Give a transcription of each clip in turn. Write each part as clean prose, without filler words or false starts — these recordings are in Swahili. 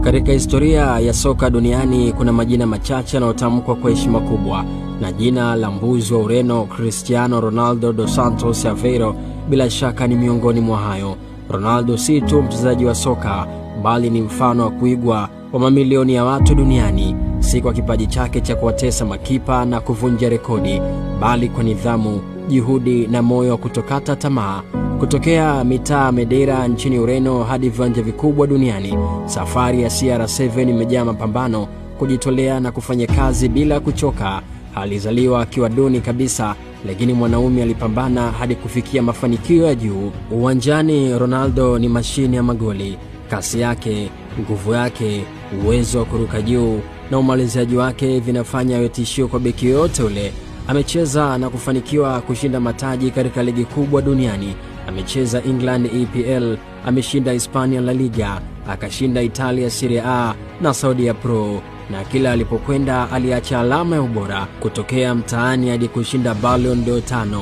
Katika historia ya soka duniani kuna majina machache yanayotamkwa kwa heshima kubwa, na jina la mbuzi wa Ureno Cristiano Ronaldo dos Santos Aveiro bila shaka ni miongoni mwa hayo. Ronaldo si tu mchezaji wa soka, bali ni mfano wa kuigwa wa mamilioni ya watu duniani, si kwa kipaji chake cha kuwatesa makipa na kuvunja rekodi, bali kwa nidhamu, juhudi na moyo wa kutokata tamaa. Kutokea mitaa Madeira nchini Ureno hadi viwanja vikubwa duniani, safari ya CR7 imejaa mapambano, kujitolea na kufanya kazi bila kuchoka. Alizaliwa akiwa duni kabisa, lakini mwanaume alipambana hadi kufikia mafanikio ya juu. Uwanjani, Ronaldo ni mashine ya magoli. Kasi yake, nguvu yake, uwezo wa kuruka juu na umalizaji wake vinafanya awe tishio kwa beki yote ule. Amecheza na kufanikiwa kushinda mataji katika ligi kubwa duniani. Amecheza England EPL, ameshinda Hispania La Liga, akashinda Italia Serie A na Saudi Pro, na kila alipokwenda aliacha alama ya ubora. Kutokea mtaani hadi kushinda Ballon d'Or 5,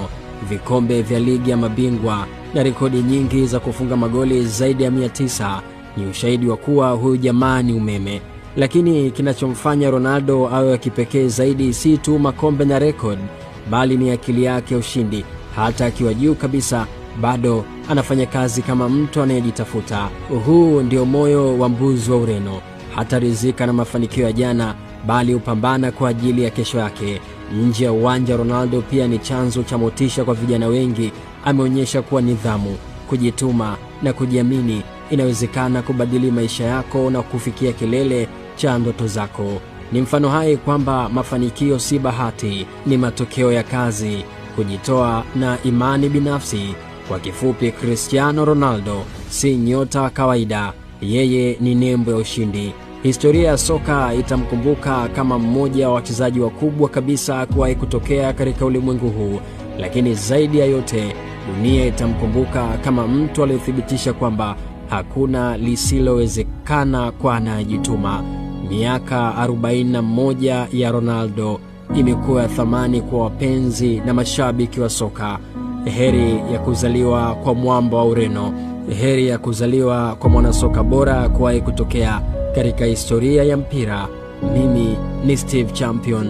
vikombe vya ligi ya mabingwa na rekodi nyingi za kufunga magoli zaidi ya 900, ni ushahidi wa kuwa huyu jamaa ni umeme. Lakini kinachomfanya Ronaldo awe wa kipekee zaidi si tu makombe na rekodi, bali ni akili yake ya ushindi. Hata akiwa juu kabisa, bado anafanya kazi kama mtu anayejitafuta. Huu ndio moyo wa mbuzi wa Ureno. Hataridhika na mafanikio ya jana, bali upambana kwa ajili ya kesho yake. Nje ya uwanja, Ronaldo pia ni chanzo cha motisha kwa vijana wengi. Ameonyesha kuwa nidhamu, kujituma na kujiamini inawezekana kubadili maisha yako na kufikia kilele cha ndoto zako. Ni mfano hai kwamba mafanikio si bahati, ni matokeo ya kazi, kujitoa na imani binafsi. Kwa kifupi, Cristiano Ronaldo si nyota kawaida, yeye ni nembo ya ushindi. Historia ya soka itamkumbuka kama mmoja wa wachezaji wakubwa kabisa kuwahi kutokea katika ulimwengu huu, lakini zaidi ya yote, dunia itamkumbuka kama mtu aliyethibitisha kwamba hakuna lisilowezekana kwa anayejituma. Miaka 41 ya Ronaldo imekuwa thamani kwa wapenzi na mashabiki wa soka. Heri ya kuzaliwa kwa mwamba wa Ureno. Heri ya kuzaliwa kwa mwanasoka bora kuwahi kutokea katika historia ya mpira. Mimi ni Steve Champion.